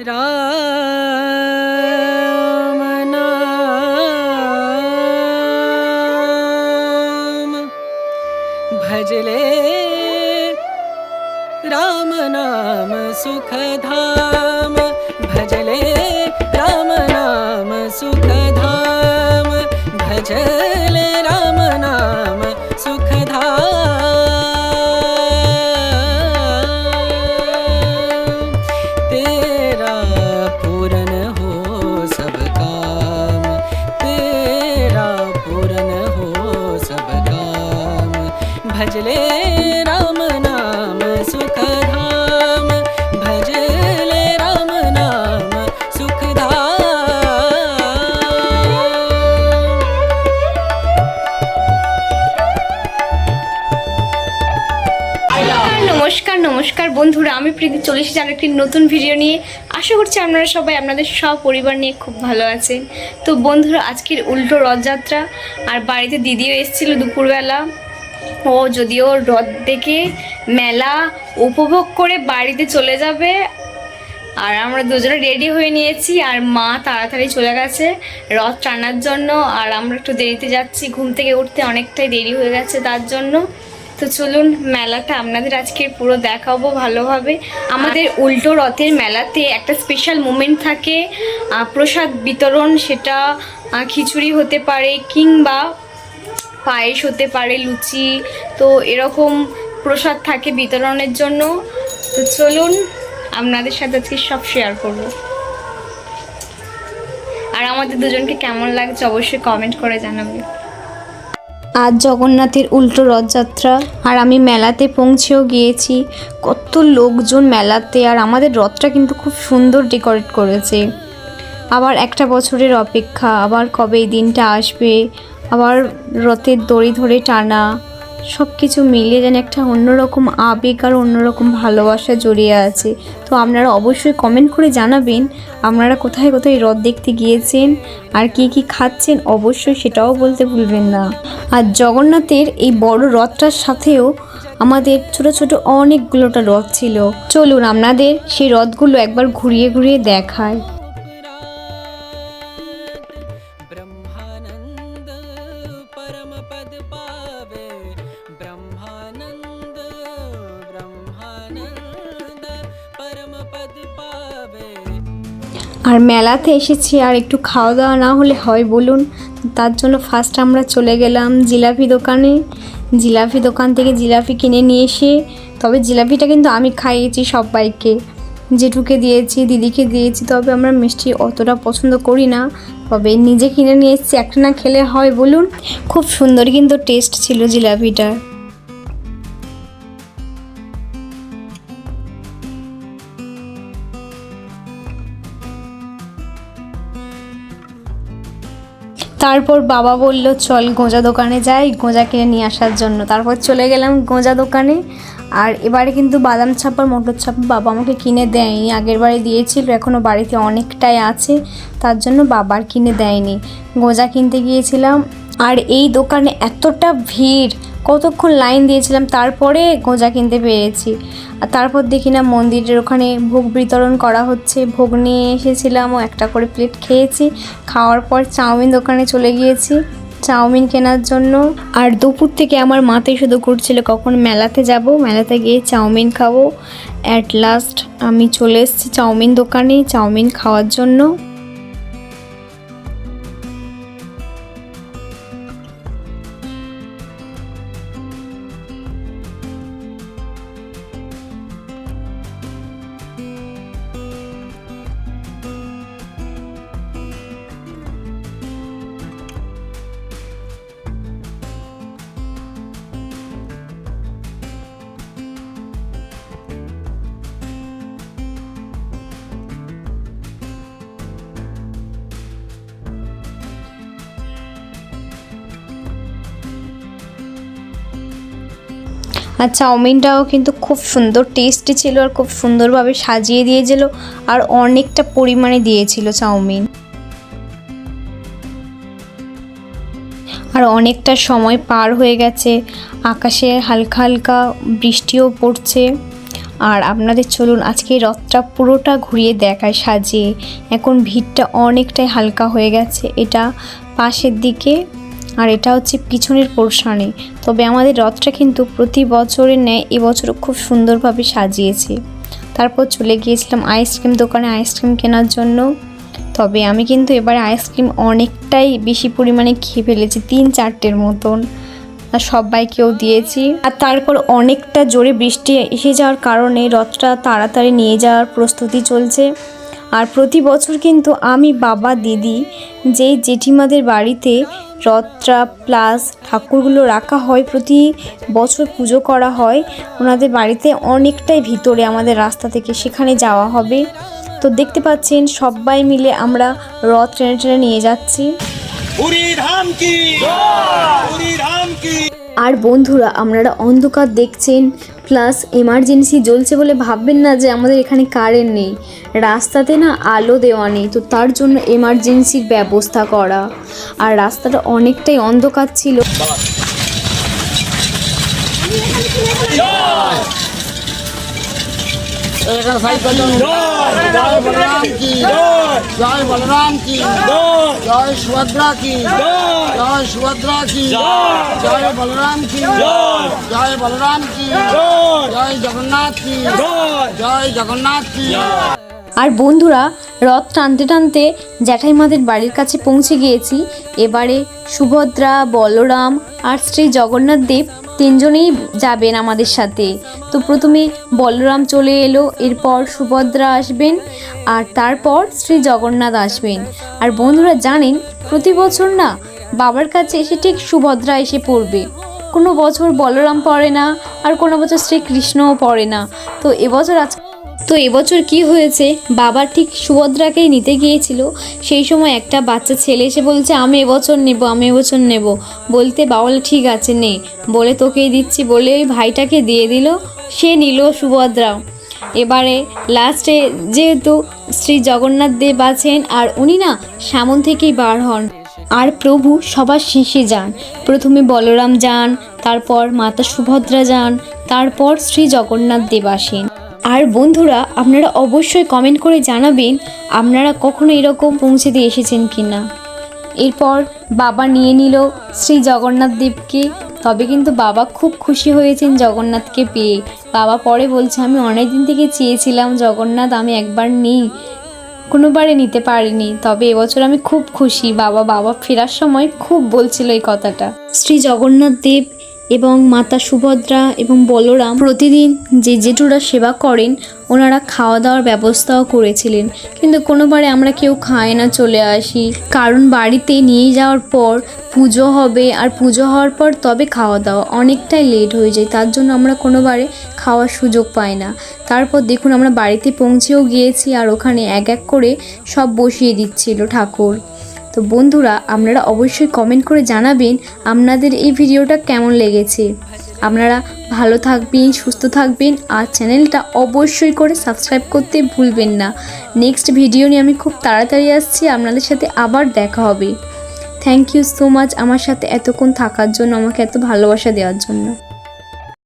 राम नाम भजले राम नाम सुखधाम भजले राम नाम सुखधाम भजले राम नाम सुखधाम तेरा पूरन हो सब काम तेरा पूरन हो सब काम भजले राम नाम सुखधाम भजले राम नाम নমস্কার নমস্কার বন্ধুরা, আমি প্রীতি চলে এসেছি আরেকটি নতুন ভিডিও নিয়ে। আশা করছি আপনারা সবাই আপনাদের সব পরিবার নিয়ে খুব ভালো আছেন। তো বন্ধুরা, আজকের উল্টো রথযাত্রা আর বাড়িতে দিদিও এসেছিল দুপুরবেলা। ও যদিও রথ দেখে মেলা উপভোগ করে বাড়িতে চলে যাবে, আর আমরা দুজনে রেডি হয়ে নিয়েছি। আর মা তাড়াতাড়ি চলে গেছে রথ টানার জন্য, আর আমরা একটু দেরিতে যাচ্ছি, ঘুম থেকে উঠতে অনেকটাই দেরি হয়ে গেছে তার জন্য। তো চলুন মেলাটা আপনাদের আজকে পুরো দেখাবো ভালোভাবে। আমাদের উল্টো রথের মেলাতে একটা স্পেশাল মোমেন্ট থাকে, প্রসাদ বিতরণ। সেটা খিচুড়ি হতে পারে কিংবা পায়েস হতে পারে, লুচি। তো এরকম প্রসাদ থাকে বিতরণের জন্য। তো চলুন আপনাদের সাথে আজকে সব শেয়ার করব। আর আমাদের দুজনকে কেমন লাগছে অবশ্যই কমেন্ট করে জানাবেন। আজ জগন্নাথের উল্টো রথযাত্রা, আর আমি মেলাতে পৌঁছেও গিয়েছি। কত লোকজন মেলাতে, আর আমাদের রথটা কিন্তু খুব সুন্দর ডেকোরেট করেছে। আবার একটা বছরের অপেক্ষা, আবার কবে এই দিনটা আসবে, আবার রথের দড়ি ধরে টানা, সব কিছু মিলিয়ে যেন একটা অন্যরকম আবেগ আর অন্যরকম ভালোবাসা জড়িয়ে আছে। তো আপনারা অবশ্যই কমেন্ট করে জানাবেন আপনারা কোথায় কোথায় রথ দেখতে গিয়েছেন আর কি কি খাচ্ছেন, অবশ্যই সেটাও বলতে ভুলবেন না। আর জগন্নাথের এই বড় রথটার সাথেও আমাদের ছোট ছোট অনেকগুলোটা রথ ছিল। চলুন আপনাদের সেই রথগুলো একবার ঘুরিয়ে ঘুরিয়ে দেখায়। ब्रह्मानंद परम पद पावे ब्रह्मानंद ब्रह्मानंद परम पद पावे। আর মেলাতে এসেছি, আর একটু খাওয়া দাওয়া না হলে হয় বলুন? তার জন্য ফার্স্ট আমরা চলে গেলাম জিলাপি দোকানে। জিলাপি দোকান থেকে জিলাপি কিনে নিয়ে এসে, তবে জিলাপিটা কিন্তু আমি খাইয়েছি সবাইকে, জেঠুকে দিয়েছি, দিদিকে দিয়েছি। তবে আমরা মিষ্টি অতটা পছন্দ করি না, তবে নিজে কিনে নিয়ে এসেছি, একটা না খেলে হয় বলুন? খুব সুন্দর কিন্তু টেস্ট ছিল জিলাপিটার। তারপর বাবা বলল চল গোঁজা দোকানে যাই, গোঁজা কিনে নিয়ে আসার জন্য। তারপর চলে গেলাম গোঁজা দোকানে। আর এবারে কিন্তু বাদাম ছাপা মটর ছাপা বাবা আমাকে কিনে দেয়নি, আগের বারে দিয়েছিল, এখনও বাড়িতে অনেকটাই আছে, তার জন্য বাবার কিনে দেয়নি। গোঁজা কিনতে গিয়েছিলাম, আর এই দোকানে এতটা ভিড়, কতক্ষণ লাইন দিয়েছিলাম, তারপরে গোঁজা কিনতে পেরেছি। আর তারপর দেখি না মন্দিরের ওখানে ভোগ বিতরণ করা হচ্ছে, ভোগ নিয়ে এসেছিলাম ও একটা করে প্লেট খেয়েছি। খাওয়ার পর চাউমিন দোকানে চলে গিয়েছি চাউমিন কেনার জন্য। আর দুপুর থেকে আমার মাথায় শুধু ঘুরছিল কখন মেলাতে যাব, মেলাতে গিয়ে চাউমিন খাবো। অ্যাট লাস্ট আমি চলে এসেছি চাউমিন দোকানে চাউমিন খাওয়ার জন্য। আর চাউমিনটাও কিন্তু খুব সুন্দর টেস্টি ছিল, আর খুব সুন্দরভাবে সাজিয়ে দিয়েছিল, আর অনেকটা পরিমাণে দিয়েছিল চাউমিন। আর অনেকটা সময় পার হয়ে গেছে, আকাশে হালকা হালকা বৃষ্টিও পড়ছে। আর আপনাদের চলুন আজকে রথটা পুরোটা ঘুরিয়ে দেখায় সাজিয়ে। এখন ভিড়টা অনেকটাই হালকা হয়ে গেছে, এটা পাশের দিকে আর এটা হচ্ছে পিছনের পোর্শনে। তবে আমাদের রথটা কিন্তু প্রতি বছরের ন্যায় এবছরও খুব সুন্দরভাবে সাজিয়েছে। তারপর চলে গিয়েছিলাম আইসক্রিম দোকানে আইসক্রিম কেনার জন্য। তবে আমি কিন্তু এবারে আইসক্রিম অনেকটাই বেশি পরিমাণে খেয়ে ফেলেছি, 3-4টের মতন, আর সবাইকেও দিয়েছি। আর তারপর অনেকটা জোরে বৃষ্টি এসে যাওয়ার কারণে রথটা তাড়াতাড়ি নিয়ে যাওয়ার প্রস্তুতি চলছে। আর প্রতি বছর কিন্তু আমি, বাবা, দিদি, যে জেঠিমাদের বাড়িতে রথটা প্লাস ঠাকুরগুলো রাখা হয়, প্রতি বছর পুজো করা হয় ওনাদের বাড়িতে, অনেকটাই ভিতরে আমাদের রাস্তা থেকে সেখানে যাওয়া হবে। তো দেখতে পাচ্ছেন সবাই মিলে আমরা রথ টেনে টেনে নিয়ে যাচ্ছি। আর বন্ধুরা, আপনারা অন্ধকার দেখছেন প্লাস এমার্জেন্সি জ্বলছে বলে ভাববেন না যে আমাদের এখানে কারেন্ট নেই। রাস্তাতে না আলো দেওয়া নেই, তো তার জন্য এমার্জেন্সির ব্যবস্থা করা। আর রাস্তাটা অনেকটাই অন্ধকার ছিল। जय बलराम की जय बलराम की जय सुभद्रा की जय सुभद्रा की जय बलराम की जय बलराम की जय जगन्नाथ की जय जगन्नाथ की। আর বন্ধুরা, রথ টানতে টানতে জ্যাঠাইমাদের বাড়ির কাছে পৌঁছে গিয়েছি। এবারে সুভদ্রা, বলরাম আর শ্রী জগন্নাথ দেব তিনজনেই যাবেন আমাদের সাথে। তো প্রথমে বলরাম চলে এলো, এরপর সুভদ্রা আসবেন আর তারপর শ্রী জগন্নাথ আসবেন। আর বন্ধুরা জানেন, প্রতি বছর না বাবার কাছে এসে ঠিক সুভদ্রা এসে পড়বে, কোনো বছর বলরাম পড়ে না আর কোনো বছর শ্রীকৃষ্ণও পড়ে না। তো এবছর কি হয়েছে, বাবা ঠিক সুভদ্রাকেই নিতে গিয়েছিল, সেই সময় একটা বাচ্চা ছেলে এসে বলছে আমি এবছর নেব। বলতে বাবা বলে ঠিক আছে নে, বলে তোকেই দিচ্ছি বলে ওই ভাইটাকে দিয়ে দিল, সে নিল সুভদ্রা। এবারে লাস্টে যেহেতু শ্রী জগন্নাথ দেব আছেন আর উনি না সামন থেকেই বার হন, আর প্রভু সবার শেষে যান। প্রথমে বলরাম যান, তারপর মাতা সুভদ্রা যান, তারপর শ্রী জগন্নাথ দেব আসেন। আর বন্ধুরা, আপনারা অবশ্যই কমেন্ট করে জানাবেন আপনারা কখনো এরকম পৌঁছে দিয়ে এসেছেন কি না। এরপর বাবা নিয়ে নিল শ্রী জগন্নাথ দেবকে। তবে কিন্তু বাবা খুব খুশি হয়েছেন জগন্নাথকে পেয়ে। বাবা পরে বলছে আমি অনেক দিন থেকে চেয়েছিলাম জগন্নাথ, আমি একবার নিই, কোনোবারে নিতে পারিনি, তবে এবছর আমি খুব খুশি। বাবা ফেরার সময় খুব বলছিল এই কথাটা। শ্রী জগন্নাথ দেব এবং মাতা সুভদ্রা এবং বলরাম প্রতিদিন যে জেঠুরা সেবা করেন ওনারা খাওয়া দাওয়ার ব্যবস্থাও করেছিলেন, কিন্তু কোনোবারে আমরা কেউ খায় না, চলে আসি, কারণ বাড়িতে নিয়ে যাওয়ার পর পুজো হবে আর পুজো হওয়ার পর তবে খাওয়া দাওয়া অনেকটাই লেট হয়ে যায়, তার জন্য আমরা কোনোবারে খাওয়ার সুযোগ পাই না। তারপর দেখুন আমরা বাড়িতে পৌঁছেও গিয়েছি আর ওখানে এক এক করে সব বসিয়ে দিচ্ছিল ঠাকুর। তো বন্ধুরা, আপনারা অবশ্যই কমেন্ট করে জানাবেন আপনাদের এই ভিডিওটা কেমন লেগেছে। আপনারা ভালো থাকবেন, সুস্থ থাকবেন আর চ্যানেলটা অবশ্যই করে সাবস্ক্রাইব করতে ভুলবেন না। নেক্সট ভিডিও নিয়ে আমি খুব তাড়াতাড়ি আসছি, আপনাদের সাথে আবার দেখা হবে। থ্যাংক ইউ সো মাচ আমার সাথে এতক্ষণ থাকার জন্য, আমাকে এত ভালোবাসা দেওয়ার জন্য।